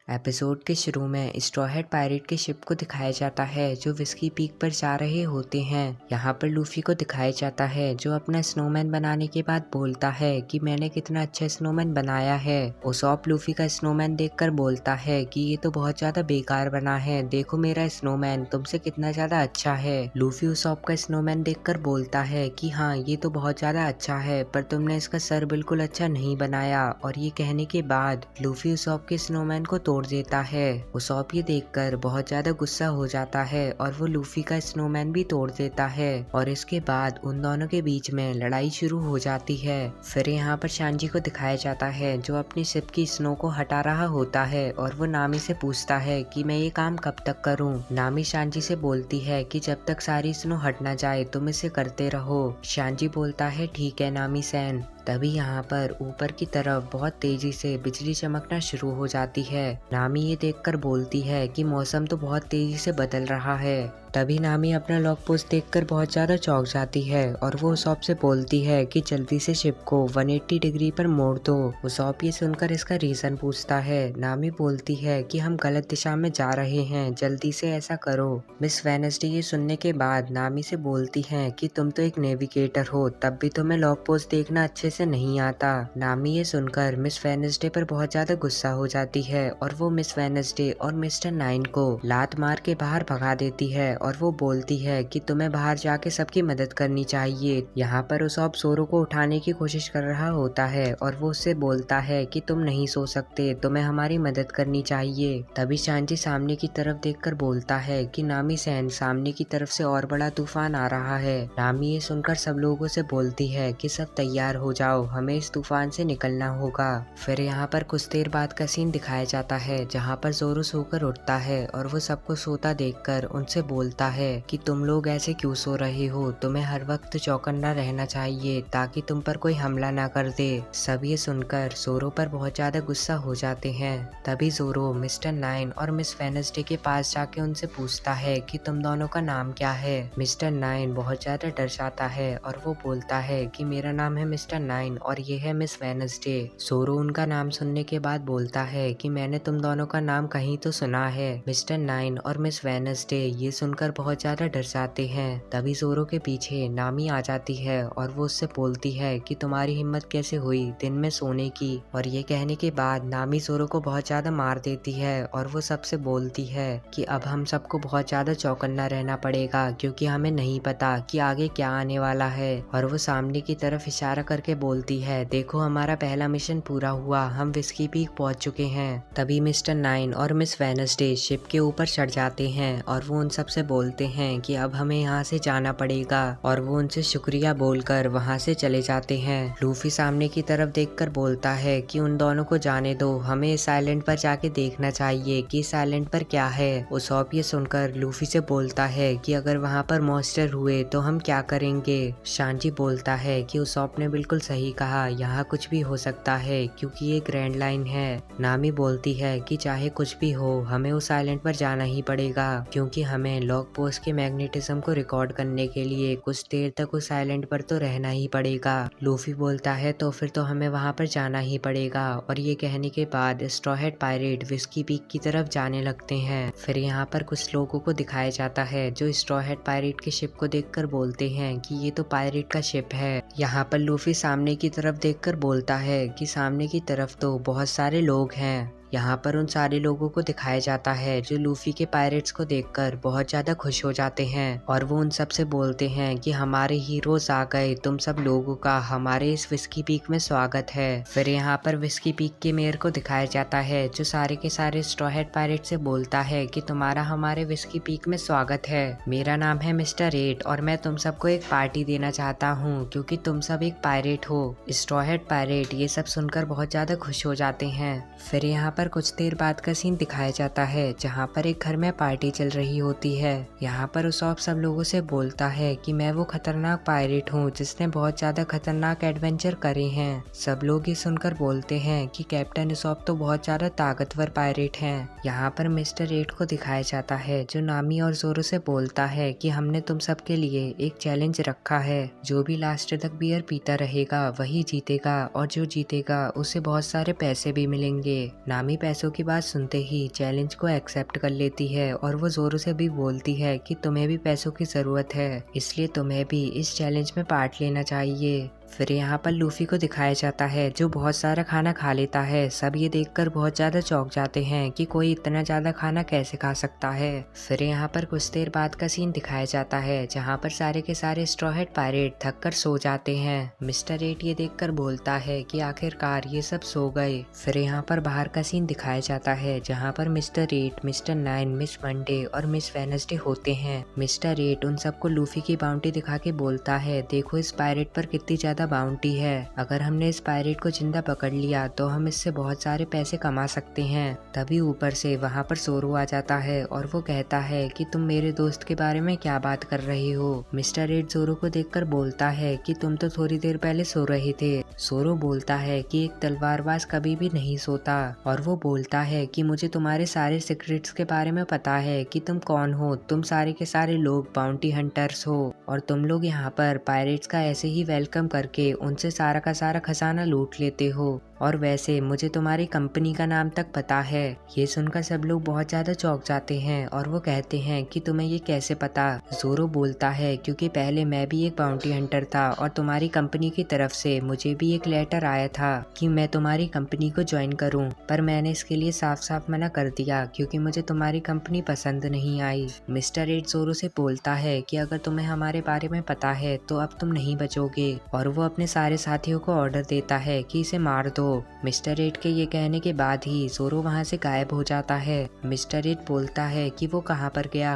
Episode के शुरू में स्ट्रॉ हैट पायरेट के शिप को दिखाया जाता है जो विस्की पीक पर जा रहे होते हैं। यहाँ पर लूफी को दिखाया जाता है जो अपना स्नोमैन बनाने के बाद बोलता है कि मैंने कितना अच्छा स्नोमैन बनाया है। उसॉप लूफी का स्नोमैन देखकर बोलता है कि ये तो बहुत ज्यादा बेकार बना है, देखो मेरा स्नोमैन तुमसे कितना ज्यादा अच्छा है। लूफी उसॉप का स्नोमैन देखकर बोलता है कि हाँ ये तो बहुत ज्यादा अच्छा है, पर तुमने इसका सर बिल्कुल अच्छा नहीं बनाया। और ये कहने के बाद लूफी उसॉप के स्नोमैन को तोड़ देता है। उसॉप ये देखकर बहुत ज्यादा गुस्सा हो जाता है और वो लूफी का स्नोमैन भी तोड़ देता है। और इसके बाद उन दोनों के बीच में लड़ाई शुरू हो जाती है। फिर यहाँ पर शांजी को दिखाया जाता है जो अपनी शिप की स्नो को हटा रहा होता है और वो नामी से पूछता है कि मैं ये काम कब तक करूं। नामी शांजी से बोलती है कि जब तक सारी स्नो हट ना जाए तुम इसे करते रहो। शांजी बोलता है ठीक है नामी सैन। तभी यहाँ पर ऊपर की तरफ बहुत तेजी से बिजली चमकना शुरू हो जाती है। नामी ये देखकर बोलती है कि मौसम तो बहुत तेजी से बदल रहा है। तभी नामी अपना लॉग पोस्ट देखकर बहुत ज्यादा चौंक जाती है और वो उसॉप से बोलती है कि जल्दी से शिप को 180 डिग्री पर मोड़ दो। उसॉप ये सुनकर इसका रीजन पूछता है। नामी बोलती है कि हम गलत दिशा में जा रहे हैं, जल्दी से ऐसा करो। मिस वेडनेसडे ये सुनने के बाद नामी से बोलती है कि तुम तो एक नेविगेटर हो, तब भी तुम्हें लॉग पोस्ट देखना अच्छे से नहीं आता। नामी ये सुनकर मिस वेडनेसडे पर बहुत ज्यादा गुस्सा हो जाती है और वो मिस वेडनेसडे और मिस्टर नाइन को लात मार के बाहर भगा देती है और वो बोलती है कि तुम्हें बाहर जाके सबकी मदद करनी चाहिए। यहाँ पर उसॉप ज़ोरो को उठाने की कोशिश कर रहा होता है और वो उससे बोलता है कि तुम नहीं सो सकते, तुम्हें हमारी मदद करनी चाहिए। तभी शांजी सामने की तरफ देखकर बोलता है कि नामी सैन सामने की तरफ से और बड़ा तूफान आ रहा है। नामी ये सुनकर सब लोगों से बोलती है कि सब तैयार हो जाओ, हमें इस तूफान से निकलना होगा। फिर यहाँ पर कुछ देर बाद का सीन दिखाया जाता है जहाँ पर ज़ोरो सोकर उठता है और वो सबको सोता देखकर उनसे बोलता है कि तुम लोग ऐसे क्यों सो रहे हो, तुम्हें हर वक्त चौकन्ना रहना चाहिए ताकि तुम पर कोई हमला ना कर दे। सब ये सुनकर ज़ोरो पर बहुत ज्यादा गुस्सा हो जाते हैं। तभी ज़ोरो मिस्टर नाइन और मिस वेडनेसडे के पास जाके उनसे पूछता है कि तुम दोनों का नाम क्या है। मिस्टर नाइन बहुत ज्यादा डर जाता है और वो बोलता है कि मेरा नाम है मिस्टर नाइन और ये है मिस वेडनेसडे। ज़ोरो उनका नाम सुनने के बाद बोलता है कि मैंने तुम दोनों का नाम कहीं तो सुना है। मिस्टर नाइन और मिस वेडनेसडे ये सुनकर बहुत ज्यादा डर जाते हैं। तभी ज़ोरो के पीछे नामी आ जाती है और वो उससे बोलती है कि तुम्हारी हिम्मत कैसे हुई दिन में सोने की। और ये कहने के बाद नामी ज़ोरो को बहुत ज्यादा मार देती है और वो सबसे बोलती है कि अब हम सबको बहुत ज्यादा चौकन्ना रहना पड़ेगा क्योंकि हमें नहीं पता कि आगे क्या आने वाला है। और वो सामने की तरफ इशारा करके बोलती है देखो हमारा पहला मिशन पूरा हुआ, हम विस्की पीक पहुंच चुके हैं। तभी मिस्टर नाइन और मिस वेडनेसडे शिप के ऊपर चढ़ जाते हैं और वो उन सबसे बोलते हैं कि अब हमें यहाँ से जाना पड़ेगा और वो उनसे शुक्रिया बोलकर वहाँ से चले जाते हैं। लूफी सामने की तरफ देखकर बोलता है कि उन दोनों को जाने दो, हमें इस आइलैंड पर जाके देखना चाहिए कि इस आइलैंड पर क्या है। उसॉप ये सुनकर लूफी से बोलता है कि अगर वहाँ पर मॉन्स्टर हुए तो हम क्या करेंगे। शांजी बोलता है कि उसॉप ने बिल्कुल सही कहा, यहाँ कुछ भी हो सकता है क्योंकि ये ग्रैंड लाइन है। नामी बोलती है कि चाहे कुछ भी हो हमें उस आइलैंड पर जाना ही पड़ेगा क्योंकि हमें लॉग पोस्ट के मैग्नेटिज्म को रिकॉर्ड करने के लिए कुछ देर तक उस आइलैंड पर तो रहना ही पड़ेगा। लूफी बोलता है तो फिर तो हमें वहाँ पर जाना ही पड़ेगा। और ये कहने के बाद straw hat pirate whisky peak की तरफ जाने लगते हैं। फिर यहाँ पर कुछ लोगों को दिखाया जाता है जो स्ट्रॉ हैट पायरेट के शिप को देखकर बोलते हैं कि ये तो पायरेट का शिप है। यहाँ पर लूफी सामने की तरफ देखकर बोलता है कि सामने की तरफ तो बहुत सारे लोग हैं। यहाँ पर उन सारे लोगों को दिखाया जाता है जो लूफी के पायरेट्स को देखकर बहुत ज्यादा खुश हो जाते हैं और वो उन सब से बोलते हैं कि हमारे हीरोज आ गए, तुम सब लोगों का हमारे इस विस्की पीक में स्वागत है। फिर यहाँ पर विस्की पीक के मेयर को दिखाया जाता है जो सारे के सारे स्ट्रॉ हैट पायरेट से बोलता है कि तुम्हारा हमारे विस्की पीक में स्वागत है। मेरा नाम है मिस्टर एट और मैं तुम सबको एक पार्टी देना चाहता हूँ क्योंकि तुम सब एक पायरेट हो। स्ट्रॉ हैट पायरेट ये सब सुनकर बहुत ज्यादा खुश हो जाते हैं। फिर यहाँ पर कुछ देर बाद का सीन दिखाया जाता है जहाँ पर एक घर में पार्टी चल रही होती है। यहाँ पर उसॉप सब लोगों से बोलता है कि मैं वो खतरनाक पायरेट हूँ जिसने बहुत ज्यादा खतरनाक एडवेंचर करे हैं। सब लोग ये सुनकर बोलते हैं कि कैप्टन उसॉप तो बहुत ज्यादा ताकतवर पायरेट हैं। यहाँ पर मिस्टर एट को दिखाया जाता है जो नामी और ज़ोरो से बोलता है कि हमने तुम सब के लिए एक चैलेंज रखा है, जो भी लास्ट तक बियर पीता रहेगा वही जीतेगा और जो जीतेगा उसे बहुत सारे पैसे भी मिलेंगे। नामी नामी पैसों की बात सुनते ही चैलेंज को एक्सेप्ट कर लेती है और वो जोरो से भी बोलती है कि तुम्हें भी पैसों की जरूरत है, इसलिए तुम्हें भी इस चैलेंज में पार्ट लेना चाहिए। फिर यहाँ पर लूफी को दिखाया जाता है जो बहुत सारा खाना खा लेता है। सब ये देखकर बहुत ज्यादा चौंक जाते हैं कि कोई इतना ज्यादा खाना कैसे खा सकता है। फिर यहाँ पर कुछ देर बाद का सीन दिखाया जाता है जहाँ पर सारे के सारे स्ट्रॉ हेड पायरेट थक कर सो जाते हैं। मिस्टर 8 ये देखकर बोलता है कि आखिरकार ये सब सो गए। फिर यहाँ पर बाहर का सीन दिखाया जाता है जहाँ पर मिस्टर 8, मिस्टर 9, मिस मंडे और मिस वेनसडे होते हैं। मिस्टर 8 उन सबको लूफी की बाउंटी दिखा के बोलता है, देखो इस पायरेट पर कितनी ज्यादा बाउंटी है, अगर हमने इस पायरेट को जिंदा पकड़ लिया तो हम इससे बहुत सारे पैसे कमा सकते हैं। तभी ऊपर से वहाँ पर जोरो आ जाता है और वो कहता है कि तुम मेरे दोस्त के बारे में क्या बात कर रही हो। मिस्टर 8 जोरो को देखकर बोलता है कि तुम तो थोड़ी देर पहले सो रहे थे। जोरो बोलता है कि एक तलवारबाज कभी भी नहीं सोता और वो बोलता है कि मुझे तुम्हारे सारे सीक्रेट्स के बारे में पता है कि तुम कौन हो, तुम सारे के सारे लोग बाउंटी हंटर्स हो और तुम लोग यहाँ पर पायरेट्स का ऐसे ही वेलकम करके उनसे सारा का सारा खजाना लूट लेते हो। और वैसे मुझे तुम्हारी कंपनी का नाम तक पता है। ये सुनकर सब लोग बहुत ज्यादा चौंक जाते हैं और वो कहते हैं कि तुम्हें ये कैसे पता। जोरो बोलता है क्योंकि पहले मैं भी एक बाउंटी हंटर था और तुम्हारी कंपनी की तरफ से मुझे भी एक लेटर आया था कि मैं तुम्हारी कंपनी को ज्वाइन करूं, पर मैंने इसके लिए साफ साफ मना कर दिया क्योंकि मुझे तुम्हारी कंपनी पसंद नहीं आई। मिस्टर 8 जोरो से बोलता है कि अगर तुम्हें हमारे बारे में पता है तो अब तुम नहीं बचोगे और वो अपने सारे साथियों को ऑर्डर देता है कि इसे मार दो। मिस्टर 8 के ये कहने के बाद ही जोरो वहाँ से गायब हो जाता है। मिस्टर 8 बोलता है कि वो कहाँ पर गया।